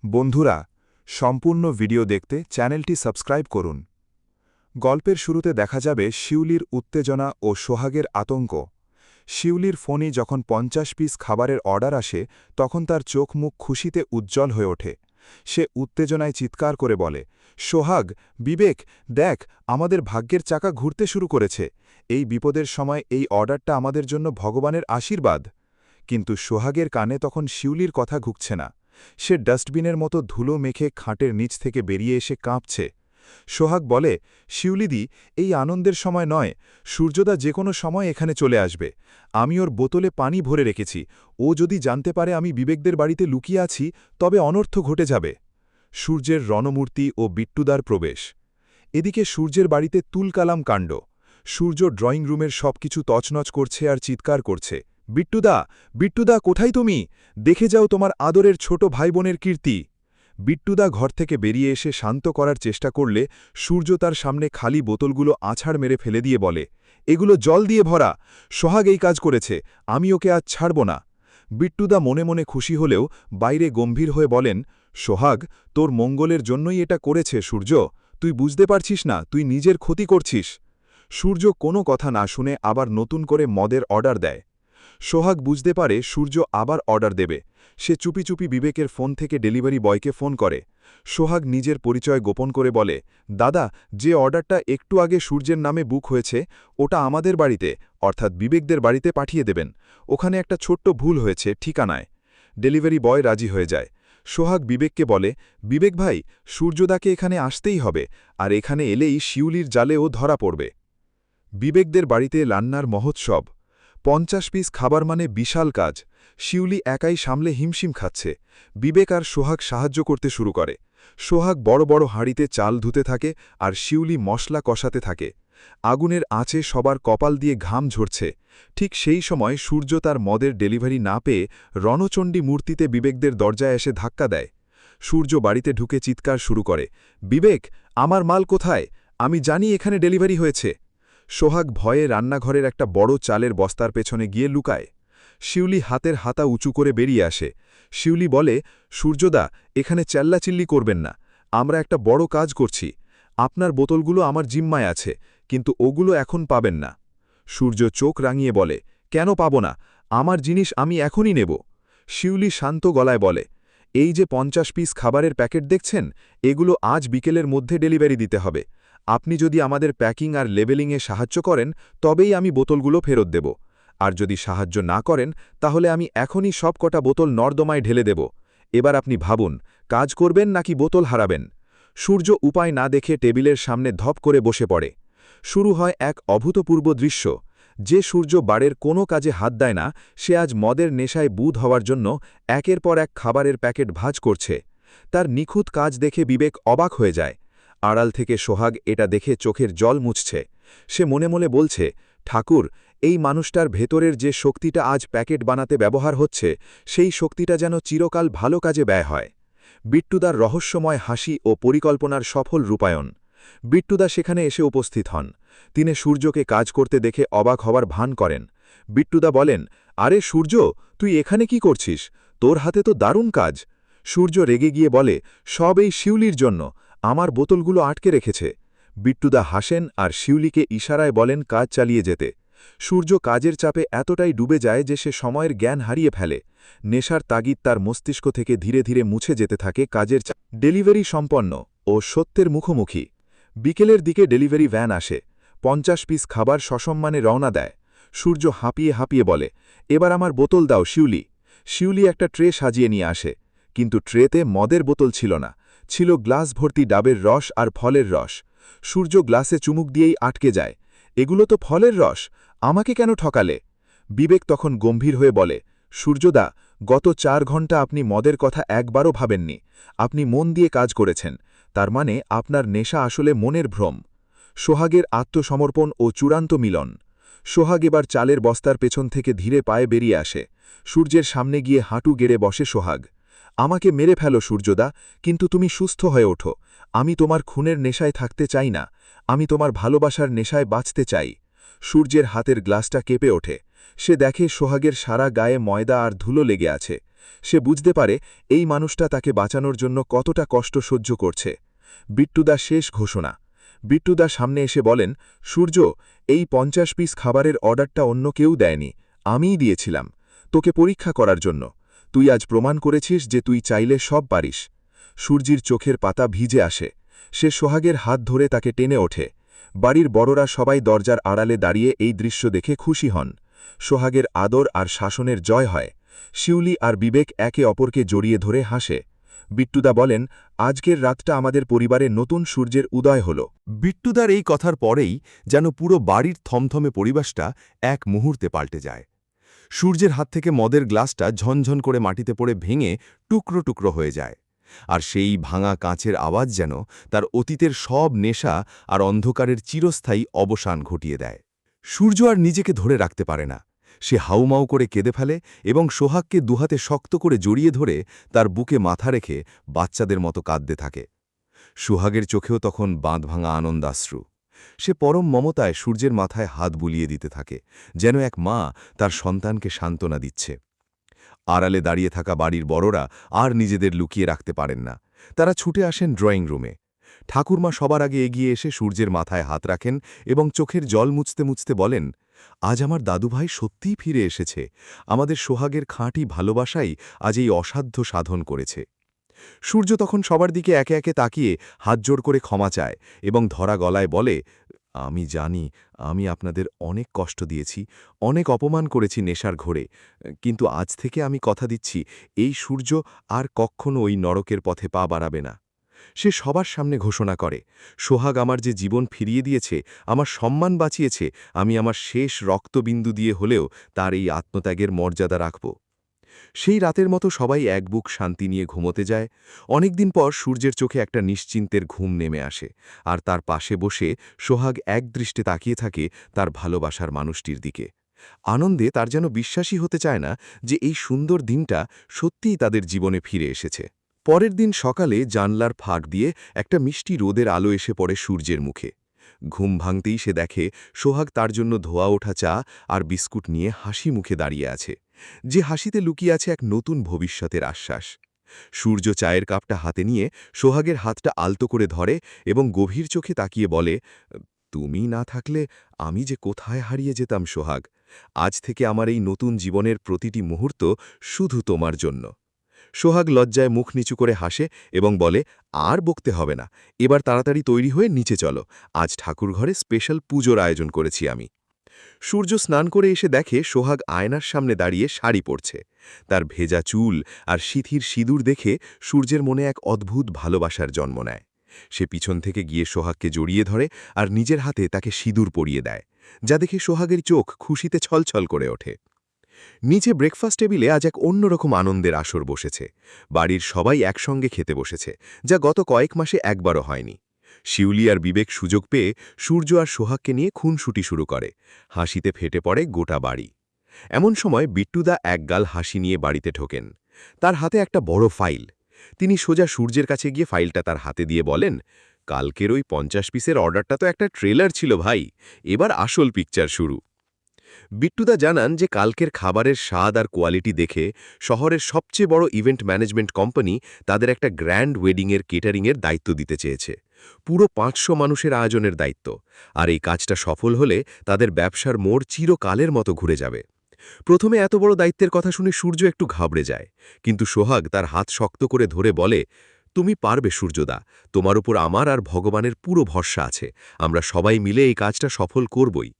বন্ধুরা, সম্পূর্ণ ভিডিও দেখতে চ্যানেলটি সাবস্ক্রাইব করুন। গল্পের শুরুতে দেখা যাবে শিউলির উত্তেজনা ও সোহাগের আতঙ্ক। শিউলির ফোনে যখন 50 পিস খাবারের অর্ডার আসে তখন তার চোখ মুখ খুশিতে উজ্জ্বল হয়ে ওঠে। সে উত্তেজনায় চিৎকার করে বলে, সোহাগ, বিবেক, দেখ, আমাদের ভাগ্যের চাকা ঘুরতে শুরু করেছে। এই বিপদের সময় এই অর্ডারটা আমাদের জন্য ভগবানের আশীর্বাদ। কিন্তু সোহাগের কানে তখন শিউলির কথা ঘুকছে না। সে ডাস্টবিনের মতো ধুলো মেখে খাটের নিচ থেকে বেরিয়ে এসে কাঁপছে। সোহাগ বলে, শিউলিদি, এই আনন্দের সময় নয়, সূর্যদা যে কোনো সময় এখানে চলে আসবে। আমি ওর বোতলে পানি ভরে রেখেছি। ও যদি জানতে পারে আমি বিবেকদের বাড়িতে লুকিয়ে আছি তবে অনর্থ ঘটে যাবে। সূর্যের রণমূর্তি ও বিট্টুদার প্রবেশ। এদিকে সূর্যের বাড়িতে তুলকালাম কাণ্ড। সূর্য ড্রয়িং রুমের সবকিছু তছনছ করছে আর চিৎকার করছে, বিট্টুদা, বিট্টুদা, কোথায় তুমি? দেখে যাও তোমার আদরের ছোট ভাইবোনের কীর্তি। বিট্টুদা ঘর থেকে বেরিয়ে এসে শান্ত করার চেষ্টা করলে সূর্য তার সামনে খালি বোতলগুলো আছাড় মেরে ফেলে দিয়ে বলে, এগুলো জল দিয়ে ভরা। সোহাগ এই কাজ করেছে, আমি ওকে আজ ছাড়ব না। বিট্টুদা মনে মনে খুশি হলেও বাইরে গম্ভীর হয়ে বলেন, সোহাগ, তোর মঙ্গলের জন্যই এটা করেছে সূর্য। তুই বুঝতে পারছিস না, তুই নিজের ক্ষতি করছিস। সূর্য কোনো কথা না শুনে আবার নতুন করে মদের অর্ডার দেয়। সোহাগ বুঝতে পারে সূর্য আবার অর্ডার দেবে। সে চুপি চুপি বিবেকের ফোন থেকে ডেলিভারি বয়কে ফোন করে। সোহাগ নিজের পরিচয় গোপন করে বলে, দাদা, যে অর্ডারটা একটু আগে সূর্যের নামে বুক হয়েছে ওটা আমাদের বাড়িতে অর্থাৎ বিবেকদের বাড়িতে পাঠিয়ে দেবেন। ওখানে একটা ছোট্ট ভুল হয়েছে ঠিকানায়। ডেলিভারি বয় রাজি হয়ে যায়। সোহাগ বিবেককে বলে, বিবেক ভাই, সূর্যদাকে এখানে আসতেই হবে, আর এখানে এলেই শিউলির জালেও ধরা পড়বে। বিবেকদের বাড়িতে রান্নার মহোৎসব। 50 পিস খাবার মানে বিশাল কাজ। শিউলি একাই সামলে হিমশিম খাচ্ছে। বিবেক আর সোহাগ সাহায্য করতে শুরু করে। সোহাগ বড় বড় হাঁড়িতে চাল ধুতে থাকে আর শিউলি মশলা কষাতে থাকে। আগুনের আঁচে সবার কপাল দিয়ে ঘাম ঝরছে। ঠিক সেই সময় সূর্য তার মদের ডেলিভারি না পেয়ে রণচণ্ডী মূর্তিতে বিবেকদের দরজায় এসে ধাক্কা দেয়। সূর্য বাড়িতে ঢুকে চিৎকার শুরু করে, বিবেক, আমার মাল কোথায়? আমি জানি এখানে ডেলিভারি হয়েছে। সোহাগ ভয়ে রান্নাঘরের একটা বড় চালের বস্তার পেছনে গিয়ে লুকায়। শিউলি হাতের হাতা উঁচু করে বেরিয়ে আসে। শিউলি বলে, সূর্যদা, এখানে চেল্লাচিল্লি করবেন না। আমরা একটা বড় কাজ করছি। আপনার বোতলগুলো আমার জিম্মায় আছে, কিন্তু ওগুলো এখন পাবেন না। সূর্য চোখ রাঙিয়ে বলে, কেন পাব না? আমার জিনিস আমি এখনই নেব। শিউলি শান্ত গলায় বলে, এই যে 50 পিস খাবারের প্যাকেট দেখছেন, এগুলো আজ বিকেলের মধ্যে ডেলিভারি দিতে হবে। আপনি যদি আমাদের প্যাকিং আর লেবেলিংয়ে সাহায্য করেন তবেই আমি বোতলগুলো ফেরত দেব। আর যদি সাহায্য না করেন তাহলে আমি এখনই সব কটা বোতল নর্দমায় ঢেলে দেব। এবার আপনি ভাবুন, কাজ করবেন নাকি বোতল হারাবেন? সূর্য উপায় না দেখে টেবিলের সামনে ধপ করে বসে পড়ে। শুরু হয় এক অভূতপূর্ব দৃশ্য। যে সূর্য বাড়ির কোনো কাজে হাত দেয় না, সে আজ মদের নেশায় বুঁদ হওয়ার জন্য একের পর এক খাবারের প্যাকেট ভাঁজ করছে। তার নিখুঁত কাজ দেখে বিবেক অবাক হয়ে যায়। আড়াল থেকে সোহাগ এটা দেখে চোখের জল মুছছে। সে মনে মনে বলছে, ঠাকুর, এই মানুষটার ভেতরের যে শক্তিটা আজ প্যাকেট বানাতে ব্যবহার হচ্ছে সেই শক্তিটা যেন চিরকাল ভালো কাজে ব্যয় হয়। বিট্টুদার রহস্যময় হাসি ও পরিকল্পনার সফল রূপায়ণ। বিট্টুদা সেখানে এসে উপস্থিত হন। তিনি সূর্যকে কাজ করতে দেখে অবাক হওয়ার ভান করেন। বিট্টুদা বলেন, আরে সূর্য, তুই এখানে কি করছিস? তোর হাতে তো দারুণ কাজ। সূর্য রেগে গিয়ে বলে, সব এই শিউলির জন্য, আমার বোতলগুলো আটকে রেখেছে। বিট্টুদা হাসেন আর শিউলিকে ইশারায় বলেন কাজ চালিয়ে যেতে। সূর্য কাজের চাপে এতটাই ডুবে যায় যে সে সময়ের জ্ঞান হারিয়ে ফেলে। নেশার তাগিদ তার মস্তিষ্ক থেকে ধীরে ধীরে মুছে যেতে থাকে কাজের চাপ। ডেলিভারি সম্পন্ন ও সত্যের মুখোমুখি। বিকেলের দিকে ডেলিভারি ভ্যান আসে। 50 পিস খাবার সসম্মানে রওনা দেয়। সূর্য হাঁপিয়ে হাঁপিয়ে বলে, এবার আমার বোতল দাও শিউলি। শিউলি একটা ট্রে সাজিয়ে নিয়ে আসে, কিন্তু ট্রেতে মদের বোতল ছিল না, ছিল গ্লাস ভর্তি ডাবের রস আর ফলের রস। সূর্য গ্লাসে চুমুক দিয়েই আটকে যায়। এগুলো তো ফলের রস, আমাকে কেন ঠকালে? বিবেক তখন গম্ভীর হয়ে বলে, সূর্যদা, গত 4 ঘন্টা আপনি মদের কথা একবারও ভাবেননি। আপনি মন দিয়ে কাজ করেছেন, তার মানে আপনার নেশা আসলে মনের ভ্রম। সোহাগের আত্মসমর্পণ ও চূড়ান্ত মিলন। সোহাগ এবার চালের বস্তার পেছন থেকে ধীরে পায়ে বেরিয়ে আসে। সূর্যের সামনে গিয়ে হাঁটু গেড়ে বসে সোহাগ। আমাকে মেরে ফেলো সূর্যদা, কিন্তু তুমি সুস্থ হয়ে ওঠো। আমি তোমার খুনের নেশায় থাকতে চাই না, আমি তোমার ভালোবাসার নেশায় বাঁচতে চাই। সূর্যের হাতের গ্লাসটা কেঁপে ওঠে। সে দেখে সোহাগের সারা গায়ে ময়দা আর ধুলো লেগে আছে। সে বুঝতে পারে এই মানুষটা তাকে বাঁচানোর জন্য কতটা কষ্ট সহ্য করছে। বিট্টুদা শেষ ঘোষণা। বিট্টুদা সামনে এসে বলেন, সূর্য, এই 50 পিস খাবারের অর্ডারটা অন্য কেউ দেয়নি, আমিই দিয়েছিলাম, তোকে পরীক্ষা করার জন্য। তুই আজ প্রমাণ করেছিস যে তুই চাইলে সব পারিস। সূর্যির চোখের পাতা ভিজে আসে। সে সোহাগের হাত ধরে তাকে টেনে ওঠে। বাড়ির বড়রা সবাই দরজার আড়ালে দাঁড়িয়ে এই দৃশ্য দেখে খুশি হন। সোহাগের আদর আর শাসনের জয় হয়। শিউলি আর বিবেক একে অপরকে জড়িয়ে ধরে হাসে। বিট্টুদা বলেন, আজকের রাতটা আমাদের পরিবারে নতুন সূর্যের উদয় হল। বিট্টুদার এই কথার পরেই যেন পুরো বাড়ির থমথমে পরিবেশটা এক মুহূর্তে পাল্টে যায়। সূর্যের হাত থেকে মদের গ্লাসটা ঝনঝন করে মাটিতে পড়ে ভেঙে টুকরো টুকরো হয়ে যায়। আর সেই ভাঙা কাঁচের আওয়াজ যেন তার অতীতের সব নেশা আর অন্ধকারের চিরস্থায়ী অবসান ঘটিয়ে দেয়। সূর্য আর নিজেকে ধরে রাখতে পারে না। সে হাউমাউ করে কেঁদে ফেলে এবং সোহাগকে দুহাতে শক্ত করে জড়িয়ে ধরে তার বুকে মাথা রেখে বাচ্চাদের মতো কাঁদতে থাকে। সোহাগের চোখেও তখন বাঁধভাঙা আনন্দাশ্রু। সে পরম মমতায় সূর্যের মাথায় হাত বুলিয়ে দিতে থাকে, যেন এক মা তার সন্তানকে সান্ত্বনা দিচ্ছে। আড়ালে দাঁড়িয়ে থাকা বাড়ির বড়রা আর নিজেদের লুকিয়ে রাখতে পারেন না। তারা ছুটে আসেন ড্রয়িং রুমে। ঠাকুরমা সবার আগে এগিয়ে এসে সূর্যের মাথায় হাত রাখেন এবং চোখের জল মুছতে মুছতে বলেন, আজ আমার দাদুভাই সত্যিই ফিরে এসেছে। আমাদের সোহাগের খাঁটি ভালোবাসাই আজ এই অসাধ্য সাধন করেছে। সূর্য তখন সবার দিকে একে একে তাকিয়ে হাত জোড় করে ক্ষমা চায় এবং ধরা গলায় বলে, আমি জানি আমি আপনাদের অনেক কষ্ট দিয়েছি, অনেক অপমান করেছি নেশার ঘোরে, কিন্তু আজ থেকে আমি কথা দিচ্ছি এই সূর্য আর কখনো ওই নরকের পথে পা বাড়াবে না। সে সবার সামনে ঘোষণা করে, সোহাগ আমার যে জীবন ফিরিয়ে দিয়েছে, আমার সম্মান বাঁচিয়েছে, আমি আমার শেষ রক্তবিন্দু দিয়ে হলেও তার এই আত্মত্যাগের মর্যাদা রাখব। সেই রাতের মতো সবাই এক বুক শান্তি নিয়ে ঘুমোতে যায়। অনেকদিন পর সূর্যের চোখে একটা নিশ্চিন্তের ঘুম নেমে আসে, আর তার পাশে বসে সোহাগ একদৃষ্টে তাকিয়ে থাকে তার ভালোবাসার মানুষটির দিকে। আনন্দে তার যেন বিশ্বাসই হতে চায় না যে এই সুন্দর দিনটা সত্যিই তাদের জীবনে ফিরে এসেছে। পরের দিন সকালে জানলার ফাঁক দিয়ে একটা মিষ্টি রোদের আলো এসে পড়ে সূর্যের মুখে। ঘুম ভাঙতেই সে দেখে সোহাগ তার জন্য ধোয়া ওঠা চা আর বিস্কুট নিয়ে হাসি মুখে দাঁড়িয়ে আছে, যে হাসিতে লুকিয়ে আছে এক নতুন ভবিষ্যতের আশ্বাস। সূর্য চায়ের কাপটা হাতে নিয়ে সোহাগের হাতটা আলতো করে ধরে এবং গভীর চোখে তাকিয়ে বলে, তুমি না থাকলে আমি যে কোথায় হারিয়ে যেতাম সোহাগ। আজ থেকে আমার এই নতুন জীবনের প্রতিটি মুহূর্ত শুধু তোমার জন্য। সোহাগ লজ্জায় মুখ নিচু করে হাসে এবং বলে, আর বকতে হবে না, এবার তাড়াতাড়ি তৈরি হয়ে নিচে চলো, আজ ঠাকুরঘরে স্পেশাল পুজোর আয়োজন করেছি আমি। সূর্য স্নান করে এসে দেখে সোহাগ আয়নার সামনে দাঁড়িয়ে শাড়ি পরছে। তার ভেজা চুল আর সিঁথির সিঁদুর দেখে সূর্যের মনে এক অদ্ভুত ভালোবাসার জন্ম নেয়। সে পিছন থেকে গিয়ে সোহাগকে জড়িয়ে ধরে আর নিজের হাতে তাকে সিঁদুর পরিয়ে দেয়, যা দেখে সোহাগের চোখ খুশিতে ছলছল করে ওঠে। নিচে ব্রেকফাস্ট টেবিলে আজ এক অন্যরকম আনন্দের আসর বসেছে। বাড়ির সবাই একসঙ্গে খেতে বসেছে, যা গত কয়েক মাসে একবারও হয়নি। শিউলি আর বিবেক সুযোগ পেয়ে সূর্য আর সোহাগকে নিয়ে খুনসুটি শুরু করে। হাসিতে ফেটে পড়ে গোটা বাড়ি। এমন সময় বিট্টুদা একগাল হাসি নিয়ে বাড়িতে ঢোকেন। তার হাতে একটা বড় ফাইল। তিনি সোজা সূর্যের কাছে গিয়ে ফাইলটা তার হাতে দিয়ে বলেন, কালকের ওই 50 পিসের অর্ডারটা তো একটা ট্রেলার ছিল ভাই, এবার আসল পিকচার শুরু। বিট্টুদা জানান যে কালকের খাবারের স্বাদ আর কোয়ালিটি দেখে শহরের সবচেয়ে বড় ইভেন্ট ম্যানেজমেন্ট কোম্পানি তাদের একটা গ্র্যান্ড ওয়েডিংয়ের কেটারিংয়ের দায়িত্ব দিতে চেয়েছে। পুরো 500 মানুষের আয়োজনের দায়িত্ব। আর এই কাজটা সফল হলে তাদের ব্যবসার মোড় চিরকালের মতো ঘুরে যাবে। প্রথমে এত বড় দায়িত্বের কথা শুনে সূর্য একটু ঘাবড়ে যায়, কিন্তু সোহাগ তার হাত শক্ত করে ধরে বলে, তুমি পারবে সূর্যদা, তোমার উপর আমার আর ভগবানের পুরো ভরসা আছে, আমরা সবাই মিলে এই কাজটা সফল করবই।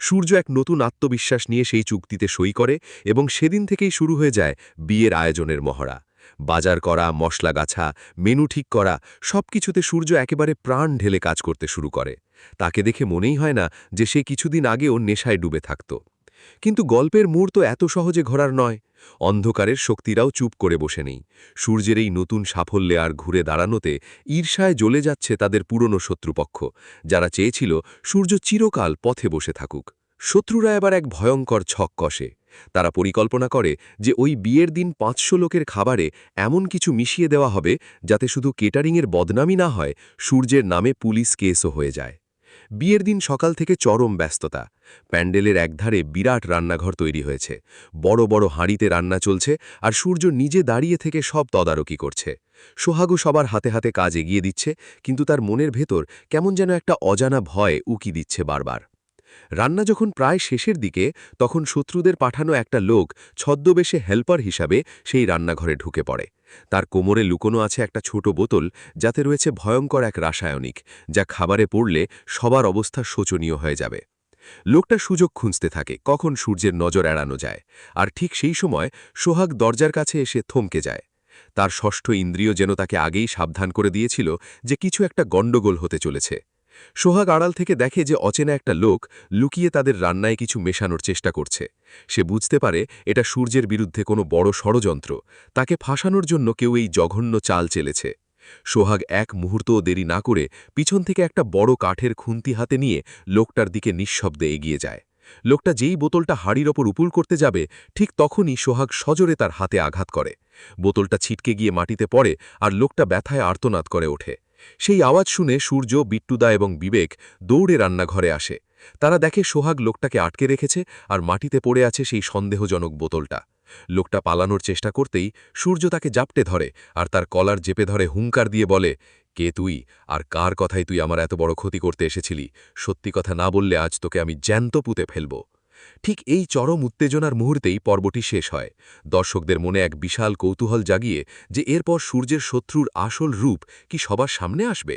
সূর্য এক নতুন আত্মবিশ্বাস নিয়ে সেই চুক্তিতে সই করে এবং সেদিন থেকেই শুরু হয়ে যায় বিয়ের আয়োজনের মহড়া। বাজার করা, মশলা গাছা, মেনু ঠিক করা, সবকিছুতে সূর্য একেবারে প্রাণ ঢেলে কাজ করতে শুরু করে। তাকে দেখে মনেই হয় না যে সে কিছুদিন আগেও নেশায় ডুবে থাকত। কিন্তু গল্পের মোড় তো এত সহজে ঘোরার নয়। অন্ধকারের শক্তিরাও চুপ করে বসে নেই। সূর্যের এই নতুন সাফল্যে আর ঘুরে দাঁড়ানোতে ঈর্ষায় জ্বলে যাচ্ছে তাদের পুরনো শত্রুপক্ষ, যারা চেয়েছিল সূর্য চিরকাল পথে বসে থাকুক। শত্রুরা এবার এক ভয়ঙ্কর ছক কষে। তারা পরিকল্পনা করে যে ওই বিয়ের দিন 500 লোকের খাবারে এমন কিছু মিশিয়ে দেওয়া হবে যাতে শুধু কেটারিংয়ের বদনামই না হয়, সূর্যের নামে পুলিশ কেসও হয়ে যায়। বিয়ের দিন সকাল থেকে চরম ব্যস্ততা। প্যান্ডেলের একধারে বিরাট রান্নাঘর তৈরি হয়েছে, বড় বড় হাঁড়িতে রান্না চলছে, আর সূর্য নিজে দাঁড়িয়ে থেকে সব তদারকি করছে। সোহাগও সবার হাতে হাতে কাজ এগিয়ে দিচ্ছে, কিন্তু তার মনের ভেতর কেমন যেন একটা অজানা ভয় উকি দিচ্ছে বারবার। রান্না যখন প্রায় শেষের দিকে, তখন শত্রুদের পাঠানো একটা লোক ছদ্মবেশে হেল্পার হিসাবে সেই রান্নাঘরে ঢুকে পড়ে। তার কোমরে লুকোনো আছে একটা ছোট বোতল, যাতে রয়েছে ভয়ঙ্কর এক রাসায়নিক, যা খাবারে পড়লে সবার অবস্থা শোচনীয় হয়ে যাবে। লোকটা সুযোগ খুঁজতে থাকে কখন সূর্যের নজর এড়ানো যায়, আর ঠিক সেই সময় সোহাগ দরজার কাছে এসে থমকে যায়। তার ষষ্ঠ ইন্দ্রিয় যেন তাকে আগেই সাবধান করে দিয়েছিল যে কিছু একটা গণ্ডগোল হতে চলেছে। সোহাগ আড়াল থেকে দেখে যে অচেনা একটা লোক লুকিয়ে তাদের রান্নায় কিছু মেশানোর চেষ্টা করছে। সে বুঝতে পারে এটা সূর্যের বিরুদ্ধে কোনো বড় ষড়যন্ত্র, তাকে ফাঁসানোর জন্য কেউ এই জঘন্য চাল চেলেছে। সোহাগ এক মুহূর্তও দেরি না করে পিছন থেকে একটা বড় কাঠের খুন্তি হাতে নিয়ে লোকটার দিকে নিঃশব্দে এগিয়ে যায়। লোকটা যেই বোতলটা হাড়ির ওপর উপুল করতে যাবে, ঠিক তখনই সোহাগ সজোরে তার হাতে আঘাত করে। বোতলটা ছিটকে গিয়ে মাটিতে পড়ে, আর লোকটা ব্যথায় আর্তনাদ করে ওঠে। সেই আওয়াজ শুনে সূর্য, বিট্টুদা এবং বিবেক দৌড়ে রান্নাঘরে আসে। তারা দেখে সোহাগ লোকটাকে আটকে রেখেছে, আর মাটিতে পড়ে আছে সেই সন্দেহজনক বোতলটা। লোকটা পালানোর চেষ্টা করতেই সূর্য তাকে জাপটে ধরে, আর তার কলার চেপে ধরে হুঙ্কার দিয়ে বলে, কে তুই, আর কার কথায় তুই আমার এত বড় ক্ষতি করতে এসেছিলি? সত্যি কথা না বললে আজ তোকে আমি জ্যান্ত পুঁতে ফেলব। ঠিক এই চরম উত্তেজনার মুহূর্তেই পর্বটি শেষ হয়। দর্শকদের মনে এক বিশাল কৌতূহল জাগিয়ে যে এরপর সূর্যের শত্রুর আসল রূপ কি সবার সামনে আসবে।